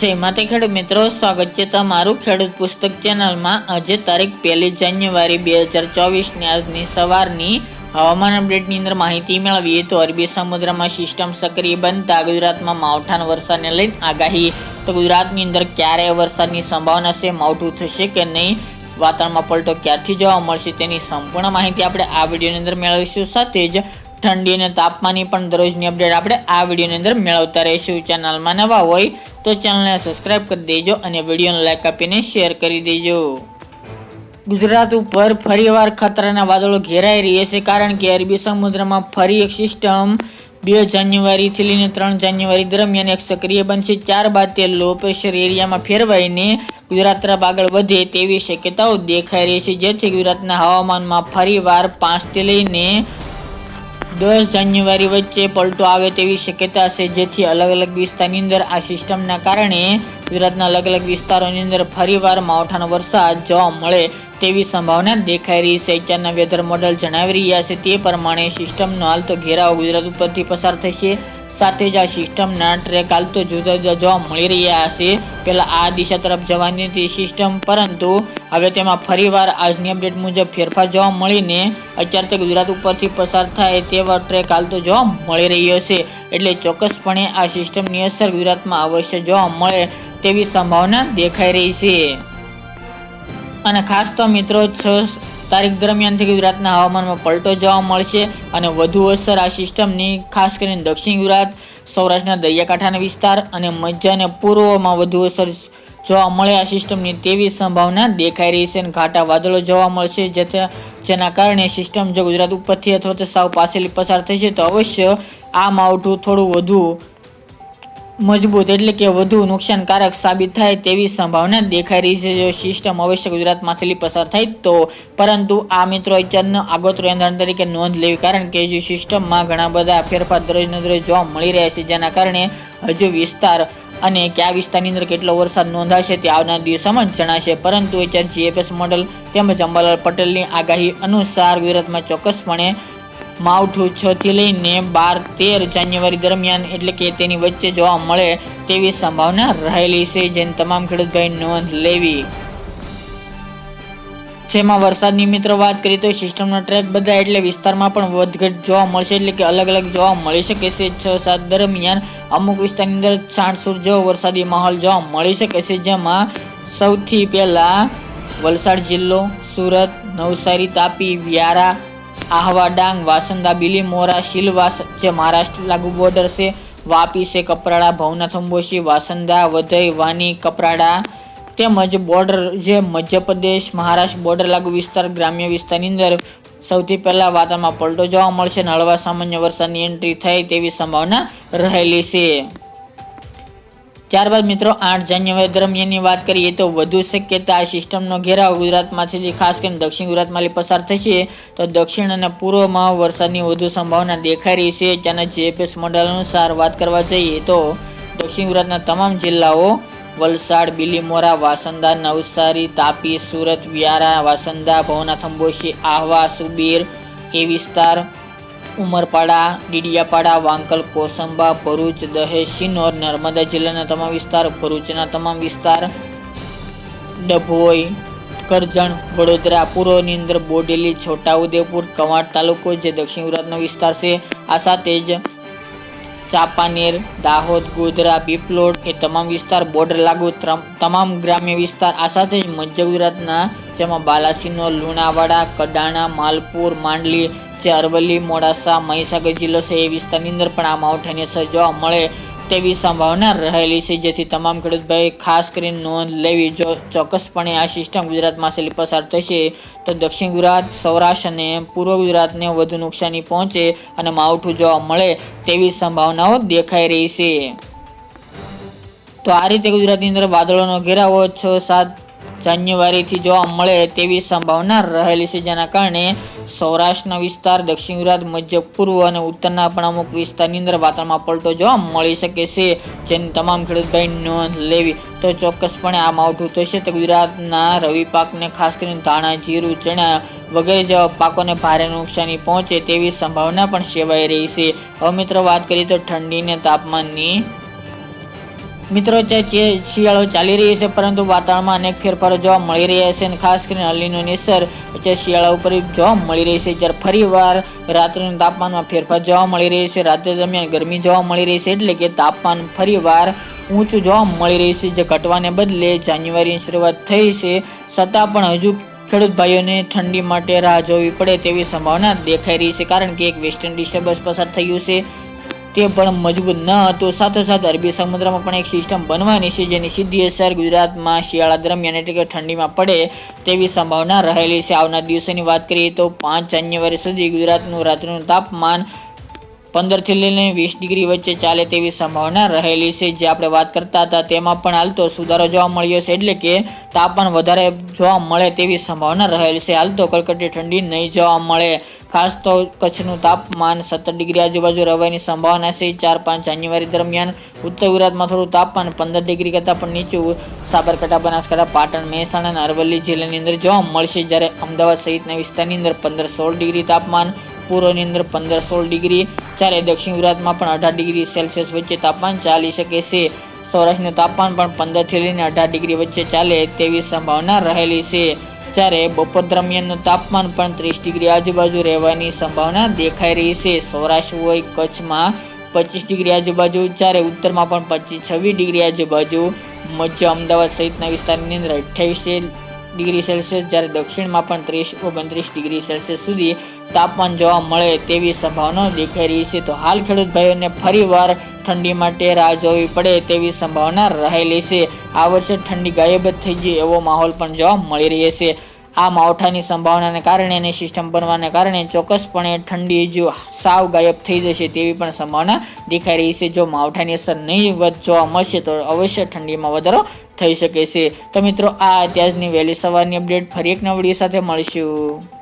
જય માતા ખેડૂત મિત્રો, સ્વાગત છે તમારું ખેડૂત પુસ્તક ચેનલમાં। આજે તારીખ 1 જાન્યુઆરી 2024 ની આજની સવારની હવામાન અપડેટની અંદર માહિતી મેળવીએ તો અરબી સમુદ્રમાં સિસ્ટમ સક્રિય બનતા ગુજરાતમાં માવઠાના વરસાદને લઈને આગાહી। તો ગુજરાતની અંદર ક્યારે વરસાદની સંભાવના છે, માવઠું થશે કે નહીં, વાતાવરણમાં પલટો ક્યારથી જોવા મળશે તેની સંપૂર્ણ માહિતી આપણે આ વિડીયોની અંદર મેળવીશું। સાથે જ ઠંડી અને તાપમાનની પણ દરરોજની અપડેટ આપણે આ વિડીયોની અંદર મેળવતા રહીશું। ચેનલમાં નવા હોય તો ચેનલને સબસ્ક્રાઇબ કરી દેજો અને વિડીયોને લાઈક આપીને શેર કરી દેજો। ગુજરાત ઉપર ફરીવાર ખતરાના વાદળો ઘેરાઈ રહ્યા છે, કારણ કે અરબી સમુદ્રમાં ફરી એક સિસ્ટમ 2 જાન્યુઆરીથી લઈને 3 જાન્યુઆરી દરમિયાન એક સક્રિય બનશે। ત્યારબાદ તે લો પ્રેશર એરિયામાં ફેરવાઈને ગુજરાત તરફ આગળ વધે તેવી શક્યતાઓ દેખાઈ રહી છે, જેથી ગુજરાતના હવામાનમાં ફરીવાર 5 થી લઈને 10 જાન્યુઆરી વચ્ચે પલટો આવે તેવી શક્યતા છે, જેથી અલગ અલગ વિસ્તારની અંદર આ સિસ્ટમના કારણે ગુજરાતના અલગ અલગ વિસ્તારોની અંદર ફરીવાર માવઠાનો વરસાદ જોવા મળે તેવી સંભાવના દેખાઈ રહી છે। અત્યારના વેધર મોડલ જણાવી રહ્યા છે તે પ્રમાણે સિસ્ટમનો હાલ તો ઘેરાવો ગુજરાત ઉપરથી પસાર થશે, સાથે જ આ સિસ્ટમના ટ્રેક હાલ તો જુદા જુદા જોવા મળી રહ્યા છે। પહેલા આ દિશા તરફ જવાની હતી સિસ્ટમ, પરંતુ હવે તેમાં ફરીવાર આજની અપડેટ મુજબ ફેરફાર જોવા મળીને અત્યારે તે ગુજરાત ઉપરથી પસાર થાય તેવા ટ્રેક હાલ તો જોવા મળી રહ્યો છે, એટલે ચોક્કસપણે આ સિસ્ટમની અસર ગુજરાતમાં અવશ્ય જોવા મળે તેવી સંભાવના દેખાઈ રહી છે। અને ખાસ તો મિત્રો 6 તારીખ દરમિયાનથી ગુજરાતના હવામાનમાં પલટો જોવા મળશે અને વધુ અસર આ સિસ્ટમની ખાસ કરીને દક્ષિણ ગુજરાત, સૌરાષ્ટ્રના દરિયાકાંઠાના વિસ્તાર અને મધ્ય અને પૂર્વમાં વધુ અસર જોવા મળે આ સિસ્ટમની તેવી સંભાવના દેખાઈ રહી છે। અને ઘાટા વાદળો જોવા મળશે, જેના કારણે સિસ્ટમ જો ગુજરાત ઉપરથી અથવા તો સાવ પાસેલી પસાર થશે તો અવશ્ય આ માવઠું થોડું વધુ મજબૂત એટલે કે વધુ નુકસાનકારક સાબિત થાય તેવી સંભાવના દેખાઈ રહી છે જો સિસ્ટમ અવશ્ય ગુજરાતમાંથી પસાર થાય તો। પરંતુ આ મિત્રો અત્યારનો આગોતરો એંધાણ તરીકે નોંધ લેવી, કારણ કે જે સિસ્ટમમાં ઘણા બધા ફેરફાર દરરોજને દરરોજ જોવા મળી રહ્યા છે, જેના કારણે હજુ વિસ્તાર અને કયા વિસ્તારની અંદર કેટલો વરસાદ નોંધાશે તે આવનાર દિવસોમાં જણાશે। પરંતુ અત્યારે જીએફએસ મોડલ તેમજ અંબાલાલ પટેલની આગાહી અનુસાર ગુજરાતમાં ચોક્કસપણે માવઠું 6 થી લઈને 12-13 જાન્યુઆરી દરમિયાન એટલે કે તેની વચ્ચે જોવા મળે તેવી સંભાવના રહેલી છે, જેની તમામ ખેડૂત ભાઈ નોંધ લેવી। જેમાં વરસાદની મિત્રો વાત કરીએ તો સિસ્ટમનો ટ્રેક બદલાય એટલે વિસ્તારમાં પણ વધઘટ જોવા મળશે, એટલે કે અલગ અલગ જોવા મળી શકે છે। 6-7 દરમિયાન અમુક વિસ્તારની અંદર છાંટસૂટ જેવો વરસાદી માહોલ જોવા મળી શકે છે, જેમાં સૌથી પહેલા વલસાડ જિલ્લો, સુરત, નવસારી, તાપી, વ્યારા, આહવા, ડાંગ, વાસંદા, બિલીમોરા, સિલવાસ જે મહારાષ્ટ્ર લાગુ બોર્ડર છે, વાપી છે, કપરાડા, ભવનાથ, અંબોશી, વાસંદા, વધઈ, વાની, કપરાડા તેમજ બોર્ડર જે મધ્યપ્રદેશ મહારાષ્ટ્ર બોર્ડર લાગુ વિસ્તાર ગ્રામ્ય વિસ્તારની અંદર સૌથી પહેલા વાતાવરણમાં પલટો જોવા મળશે અને હળવા સામાન્ય વરસાદની એન્ટ્રી થાય તેવી સંભાવના રહેલી છે। ત્યારબાદ મિત્રો 8 જાન્યુઆરી દરમિયાનની વાત કરીએ તો વધુ શક્યતા આ સિસ્ટમનો ઘેરાવ ગુજરાતમાંથી ખાસ કરીને દક્ષિણ ગુજરાતમાંથી પસાર થશે, તો દક્ષિણ અને પૂર્વમાં વરસાદની વધુ સંભાવના દેખાઈ રહી છે। ત્યાંના જીએફએસ મોડેલ અનુસાર વાત કરવા જઈએ તો દક્ષિણ ગુજરાતના તમામ જિલ્લાઓ વલસાડ, બિલીમોરા, વાસંદા, નવસારી, તાપી, સુરત, વ્યારા, વાસંદા, ભવનાથ, અંબોશી, આહવા, સુબીર એ વિસ્તાર, ઉમરપાડા, ડીડિયાપાડા, વાંકલ, કોસંબા, ભરૂચ, દહેજ, સિનોર, નર્મદા જિલ્લાના તમામ વિસ્તાર, ભરૂચના તમામ વિસ્તાર, ડભોઈ, કરજણ, વડોદરા, પૂર્વની અંદર બોડેલી, છોટાઉદેપુર, કવાંટ તાલુકો જે દક્ષિણ ગુજરાતનો વિસ્તાર છે, આ સાથે જ ચાંપાનેર, દાહોદ, ગોધરા, પીપલોદ એ તમામ વિસ્તાર, બોર્ડર લાગુ તમામ ગ્રામ્ય વિસ્તાર, આ સાથે જ મધ્ય ગુજરાતના જેમાં બાલાસિનોર, લુણાવાડા, કડાણા, માલપુર, માંડલી જે અરવલ્લી, મોડાસા, મહીસાગર જિલ્લો છે એ વિસ્તારની અંદર પણ આ માવઠાની અસર જોવા મળે તેવી સંભાવના રહેલી છે, જેથી તમામ ખેડૂતભાઈ ખાસ કરીને નોંધ લેવી। જો ચોક્કસપણે આ સિસ્ટમ ગુજરાતમાં પસાર થશે તો દક્ષિણ ગુજરાત, સૌરાષ્ટ્ર અને પૂર્વ ગુજરાતને વધુ નુકસાની પહોંચે અને માવઠું જોવા મળે તેવી સંભાવનાઓ દેખાઈ રહી છે। તો આ રીતે ગુજરાતની અંદર વાદળોનો ઘેરાવો 6-7 જાન્યુઆરીથી જોવા મળે તેવી સંભાવના રહેલી છે, જેના કારણે સૌરાષ્ટ્રના વિસ્તાર, દક્ષિણ ગુજરાત, મધ્ય પૂર્વ અને ઉત્તરના પણ અમુક વિસ્તારની અંદર વાતાવરણમાં પલટો જોવા મળી શકે છે, જેની તમામ ખેડૂતભાઈ નોંધ લેવી। તો ચોક્કસપણે આ માવઠું થશે તો ગુજરાતના રવિ પાકને ખાસ કરીને ધાણા, જીરું, ચણા વગેરે જેવા પાકોને ભારે નુકસાની પહોંચે તેવી સંભાવના પણ સેવાઈ રહી છે। હવે મિત્રો વાત કરીએ તો ઠંડી અને તાપમાનની, મિત્રો શિયાળો ચાલી રહી છે, પરંતુ વાતાવરણમાં અનેક ફેરફારો જોવા મળી રહ્યા છે અને ખાસ કરીને અલીનોની અસર શિયાળા ઉપર જોવા મળી રહી છે. જ્યારે ફરીવાર રાત્રિના તાપમાનમાં ફેરફાર જોવા મળી રહી છે. રાત્રે દરમિયાન ગરમી જોવા મળી રહી છે, એટલે કે તાપમાન ફરીવાર ઊંચું જોવા મળી રહ્યું છે, જે ઘટવાને બદલે જાન્યુઆરીની શરૂઆત થઈ છે, છતાં પણ હજુ ખેડૂત ભાઈઓને ઠંડી માટે રાહ જોવી પડે તેવી સંભાવના દેખાઈ રહી છે, કારણ કે એક વેસ્ટર્ન ડિસ્ટર્બન્સ પસાર થયું છે, તે પણ મજબૂત ન હતું. સાથોસાથ અરબી સમુદ્રમાં પણ એક સિસ્ટમ બનવાની છે, જેની સીધી અસર ગુજરાતમાં શિયાળા દરમિયાન એટલે કે ઠંડીમાં પડે તેવી સંભાવના રહેલી છે. આવનાર દિવસોની વાત કરીએ તો 5 જાન્યુઆરી સુધી ગુજરાતનું રાત્રિનું તાપમાન 15 થી લઈને 20 ડિગ્રી વચ્ચે ચાલે તેવી સંભાવના રહેલી છે. જે આપણે વાત કરતા હતા તેમાં પણ હાલ તો સુધારો જોવા મળ્યો છે, એટલે કે તાપમાન વધારે જોવા મળે તેવી સંભાવના રહેલી છે. હાલ તો કડકડતી ઠંડી નહીં જોવા મળે. ખાસ તો કચ્છનું તાપમાન 17 ડિગ્રી આજુબાજુ રહેવાની સંભાવના છે. 4-5 જાન્યુઆરી દરમિયાન ઉત્તર ગુજરાતમાં થોડું તાપમાન 15 ડિગ્રી કરતાં પણ નીચું સાબરકાંઠા, બનાસકાંઠા, પાટણ, મહેસાણા અને અરવલ્લી જિલ્લાની અંદર જોવા મળશે. જ્યારે અમદાવાદ સહિતના વિસ્તારની અંદર 15-16 ડિગ્રી તાપમાન, પૂર્વની અંદર 15-16 ડિગ્રી, જ્યારે દક્ષિણ ગુજરાતમાં પણ 18 ડિગ્રી સેલ્સિયસ વચ્ચે તાપમાન ચાલી શકે છે. સૌરાષ્ટ્રનું તાપમાન પણ 15 થી લઈને 18 ડિગ્રી વચ્ચે ચાલે તેવી સંભાવના રહેલી છે. જ્યારે બપોર દરમિયાનનું તાપમાન પણ 30 ડિગ્રી આજુબાજુ રહેવાની સંભાવના દેખાઈ રહી છે. સૌરાષ્ટ્ર હોય કચ્છમાં 25 ડિગ્રી આજુબાજુ, જ્યારે ઉત્તરમાં પણ 25-26 ડિગ્રી આજુબાજુ, મધ્ય અમદાવાદ સહિતના વિસ્તારની અંદર 28 ડિગ્રી સેલ્સિયસ, જ્યારે દક્ષિણમાં પણ 30-29 ડિગ્રી સેલ્સિયસ સુધી તાપમાન જોવા મળે તેવી સંભાવના દેખાઈ રહી છે. તો હાલ ખેડૂત ભાઈઓને ફરીવાર ઠંડી માટે રાહ જોવી પડે તેવી સંભાવના રહેલી છે. આ વર્ષે ઠંડી ગાયબ જ થઈ ગઈ એવો માહોલ પણ જોવા મળી રહ્યો છે. આ માવઠાની સંભાવનાને કારણે અને સિસ્ટમ બનવાને કારણે ચોક્કસપણે ઠંડી જો સાવ ગાયબ થઈ જશે તેવી પણ સંભાવના દેખાઈ રહી છે. જો માવઠાની અસર નહીં જોવા મળશે તો અવશ્ય ઠંડીમાં વધારો થઈ શકે છે. તો મિત્રો, આ અત્યારની વહેલી સવારની અપડેટ. ફરી એક નવા વિડીયો સાથે મળીશું.